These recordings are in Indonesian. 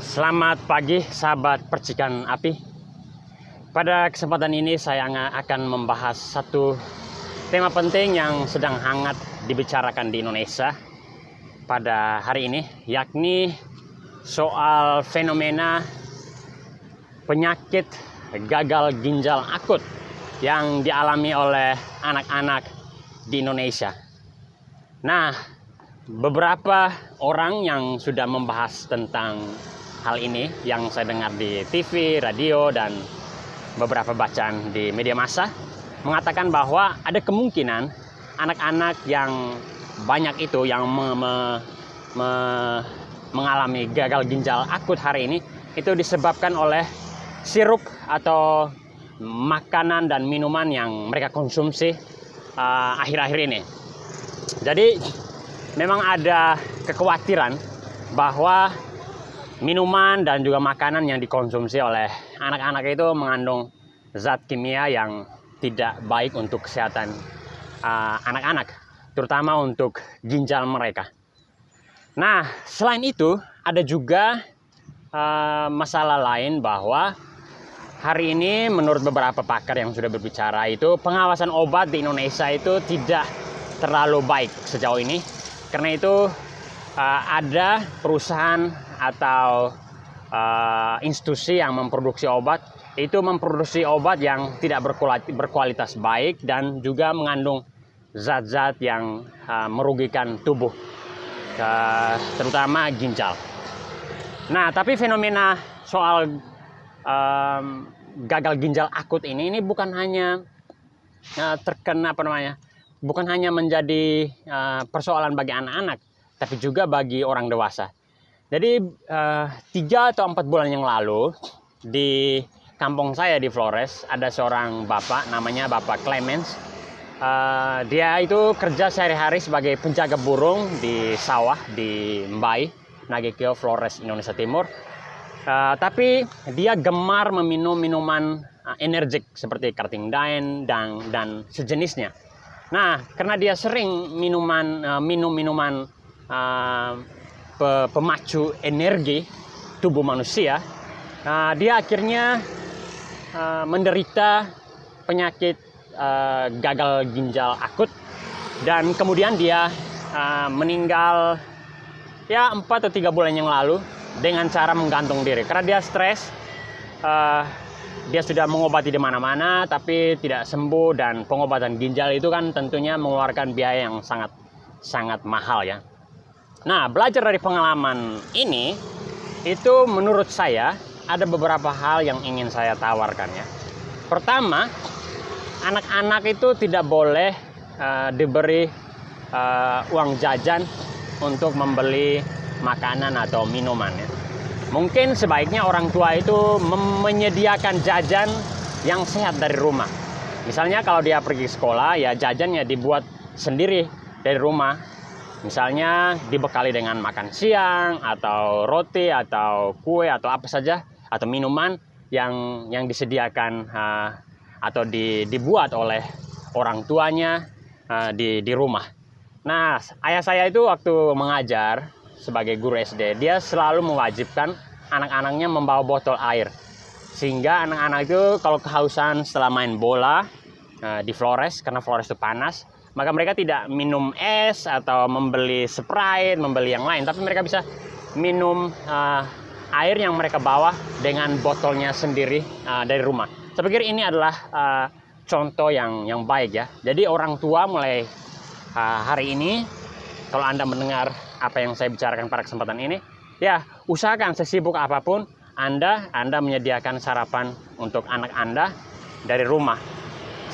Selamat pagi sahabat percikan api. Pada kesempatan ini saya akan membahas satu tema penting yang sedang hangat dibicarakan di Indonesia pada hari ini, yakni soal fenomena penyakit gagal ginjal akut yang dialami oleh anak-anak di Indonesia. Nah, beberapa orang yang sudah membahas tentang hal ini yang saya dengar di TV, radio, dan beberapa bacaan di media massa mengatakan bahwa ada kemungkinan anak-anak yang banyak itu yang mengalami gagal ginjal akut hari ini itu disebabkan oleh sirup atau makanan dan minuman yang mereka konsumsi akhir-akhir ini. Jadi memang ada kekhawatiran bahwa minuman dan juga makanan yang dikonsumsi oleh anak-anak itu mengandung zat kimia yang tidak baik untuk kesehatan anak-anak, terutama untuk ginjal mereka. Nah, selain itu ada juga masalah lain bahwa hari ini menurut beberapa pakar yang sudah berbicara itu pengawasan obat di Indonesia itu tidak terlalu baik sejauh ini. Karena itu ada perusahaan atau institusi yang memproduksi obat itu memproduksi obat yang tidak berkualitas baik dan juga mengandung zat-zat yang merugikan tubuh, terutama ginjal. Nah, tapi fenomena soal gagal ginjal akut ini bukan hanya bukan hanya menjadi persoalan bagi anak-anak, tapi juga bagi orang dewasa. Jadi 3 atau 4 bulan yang lalu di kampung saya di Flores ada seorang bapak namanya Bapak Clemens. Dia itu kerja sehari-hari sebagai penjaga burung di sawah di Mbai, Nagekeo, Flores, Indonesia Timur. Tapi dia gemar meminum minuman energik seperti Karting Daen dan sejenisnya. Nah, karena dia sering minum minuman pemacu energi tubuh manusia, dia akhirnya menderita penyakit gagal ginjal akut dan kemudian dia meninggal 4 atau 3 bulan yang lalu dengan cara menggantung diri karena dia stres. Dia sudah mengobati di mana-mana tapi tidak sembuh, dan pengobatan ginjal itu kan tentunya mengeluarkan biaya yang sangat mahal ya. Nah, belajar dari pengalaman ini itu menurut saya ada beberapa hal yang ingin saya tawarkan ya. Pertama, anak-anak itu tidak boleh diberi uang jajan untuk membeli makanan atau minuman ya. Mungkin sebaiknya orang tua itu menyediakan jajan yang sehat dari rumah. Misalnya kalau dia pergi sekolah, ya jajannya dibuat sendiri dari rumah. Misalnya dibekali dengan makan siang, atau roti, atau kue, atau apa saja, atau minuman yang disediakan atau dibuat oleh orang tuanya di rumah. Nah, ayah saya itu waktu mengajar sebagai guru SD, dia selalu mewajibkan anak-anaknya membawa botol air. Sehingga anak-anak itu kalau kehausan setelah main bola di Flores, karena Flores itu panas, maka mereka tidak minum es atau membeli Sprite, membeli yang lain, tapi mereka bisa minum air yang mereka bawa dengan botolnya sendiri dari rumah. Saya pikir ini adalah contoh yang baik ya. Jadi orang tua mulai hari ini, kalau Anda mendengar apa yang saya bicarakan pada kesempatan ini, ya usahakan sesibuk apapun Anda menyediakan sarapan untuk anak Anda dari rumah.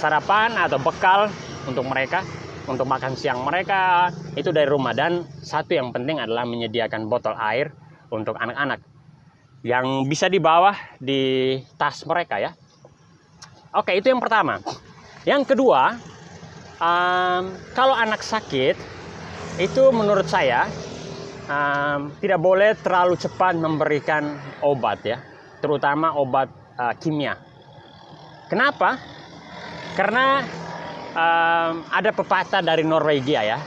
Sarapan atau bekal untuk mereka, untuk makan siang mereka itu dari rumah. Dan satu yang penting adalah menyediakan botol air untuk anak-anak yang bisa dibawa di tas mereka ya. Oke, itu yang pertama. Yang kedua, kalau anak sakit itu menurut saya tidak boleh terlalu cepat memberikan obat ya, terutama obat kimia. Kenapa? Karena ada pepatah dari Norwegia ya,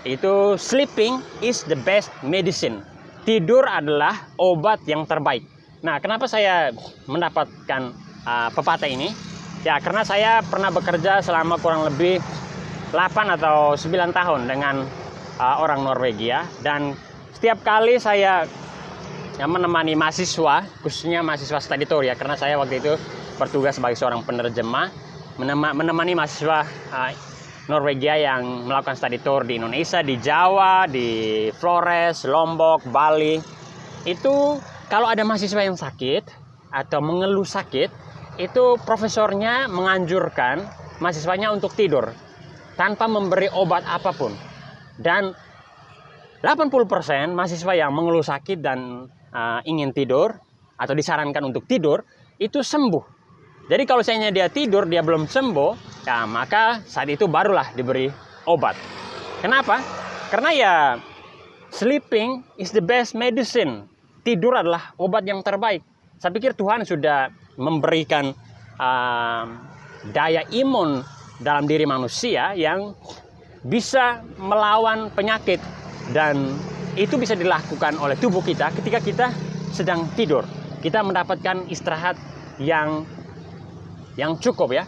itu sleeping is the best medicine. tidur adalah obat yang terbaik. Nah, kenapa saya mendapatkan pepatah ini? Ya, karena saya pernah bekerja selama kurang lebih 8 atau 9 tahun dengan orang Norwegia, dan setiap kali saya menemani mahasiswa, khususnya mahasiswa study tour ya, karena saya waktu itu bertugas sebagai seorang penerjemah, menemani mahasiswa Norwegia yang melakukan study tour di Indonesia, di Jawa, di Flores, Lombok, Bali. Itu kalau ada mahasiswa yang sakit atau mengeluh sakit, itu profesornya menganjurkan mahasiswanya untuk tidur tanpa memberi obat apapun. Dan 80% mahasiswa yang mengeluh sakit dan ingin tidur atau disarankan untuk tidur itu sembuh. Jadi kalau seandainya dia tidur, dia belum sembuh, ya maka saat itu barulah diberi obat. Kenapa? Karena ya sleeping is the best medicine. Tidur adalah obat yang terbaik. Saya pikir Tuhan sudah memberikan daya imun dalam diri manusia yang bisa melawan penyakit, dan itu bisa dilakukan oleh tubuh kita ketika kita sedang tidur. Kita mendapatkan istirahat yang cukup ya.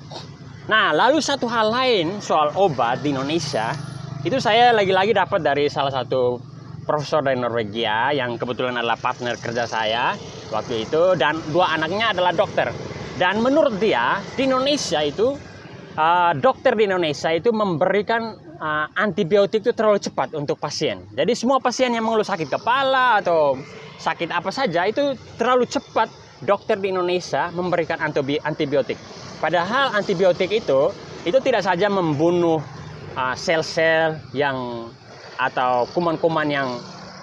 Nah, lalu satu hal lain soal obat di Indonesia, itu saya lagi-lagi dapat dari salah satu profesor dari Norwegia yang kebetulan adalah partner kerja saya waktu itu, dan 2 anaknya adalah dokter. Dan menurut dia di Indonesia itu dokter di Indonesia itu memberikan antibiotik itu terlalu cepat untuk pasien. Jadi semua pasien yang mengeluh sakit kepala atau sakit apa saja itu terlalu cepat dokter di Indonesia memberikan antibiotik. Padahal antibiotik itu tidak saja membunuh sel-sel yang atau kuman-kuman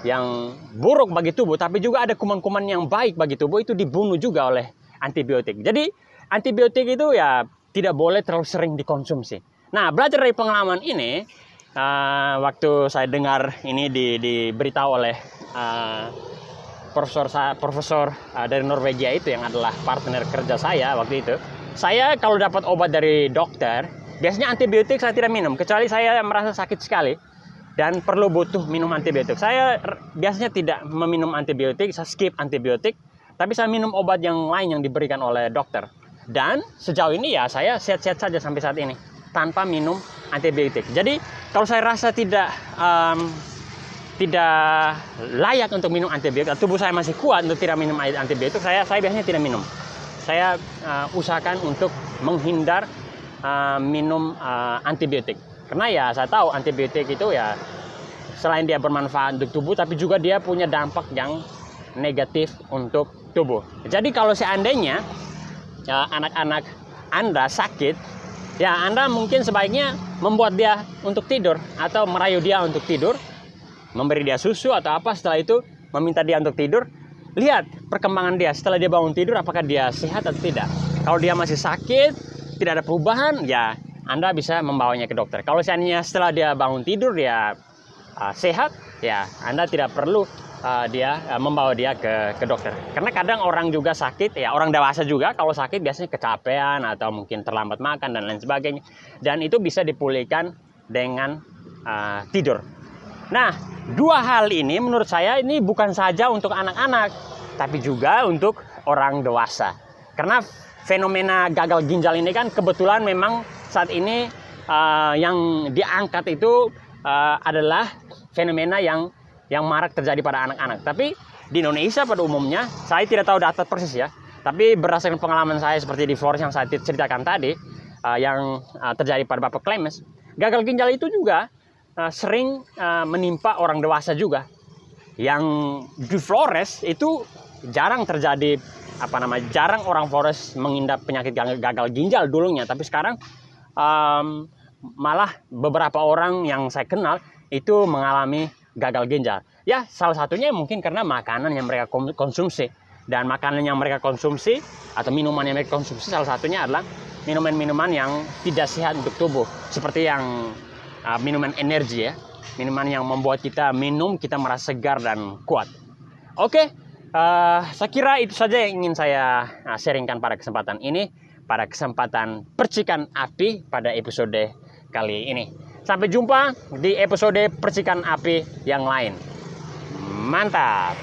yang buruk bagi tubuh, tapi juga ada kuman-kuman yang baik bagi tubuh, itu dibunuh juga oleh antibiotik. Jadi antibiotik itu ya tidak boleh terlalu sering dikonsumsi. Nah, belajar dari pengalaman ini, waktu saya dengar ini diberitahu oleh profesor dari Norwegia itu yang adalah partner kerja saya waktu itu. Saya kalau dapat obat dari dokter, biasanya antibiotik saya tidak minum, kecuali saya merasa sakit sekali dan perlu butuh minum antibiotik. Saya biasanya tidak meminum antibiotik, saya skip antibiotik, tapi saya minum obat yang lain yang diberikan oleh dokter. Dan sejauh ini ya saya sehat-sehat saja sampai saat ini tanpa minum antibiotik. Jadi kalau saya rasa tidak layak untuk minum antibiotik, tubuh saya masih kuat untuk tidak minum antibiotik, saya biasanya tidak minum. Saya usahakan untuk menghindar minum antibiotik. Karena ya saya tahu antibiotik itu ya selain dia bermanfaat untuk tubuh, tapi juga dia punya dampak yang negatif untuk tubuh. Jadi kalau seandainya anak-anak Anda sakit, ya Anda mungkin sebaiknya membuat dia untuk tidur atau merayu dia untuk tidur, memberi dia susu atau apa, setelah itu meminta dia untuk tidur. Lihat perkembangan dia setelah dia bangun tidur, apakah dia sehat atau tidak. Kalau dia masih sakit, tidak ada perubahan, ya Anda bisa membawanya ke dokter. Kalau seandainya setelah dia bangun tidur dia sehat, ya Anda tidak perlu membawa dia ke dokter. Karena kadang orang juga sakit, ya orang dewasa juga kalau sakit biasanya kecapean atau mungkin terlambat makan dan lain sebagainya. Dan itu bisa dipulihkan dengan tidur. Nah, 2 hal ini menurut saya ini bukan saja untuk anak-anak, tapi juga untuk orang dewasa. Karena fenomena gagal ginjal ini kan kebetulan memang saat ini yang diangkat itu adalah fenomena yang marak terjadi pada anak-anak. Tapi di Indonesia pada umumnya, saya tidak tahu data persis ya, tapi berdasarkan pengalaman saya seperti di Flores yang saya ceritakan tadi, yang terjadi pada Bapak Clemens, gagal ginjal itu juga sering menimpa orang dewasa juga. Yang di Flores itu jarang terjadi jarang orang Flores mengidap penyakit gagal ginjal dulunya, tapi sekarang malah beberapa orang yang saya kenal itu mengalami gagal ginjal. Ya, salah satunya mungkin karena makanan yang mereka konsumsi. Dan makanan yang mereka konsumsi atau minuman yang mereka konsumsi salah satunya adalah minuman-minuman yang tidak sehat untuk tubuh. Seperti yang minuman energi ya. Minuman yang membuat kita merasa segar dan kuat. Oke, saya kira itu saja yang ingin saya sharingkan pada kesempatan ini. Pada kesempatan percikan api pada episode kali ini. Sampai jumpa di episode percikan api yang lain. Mantap.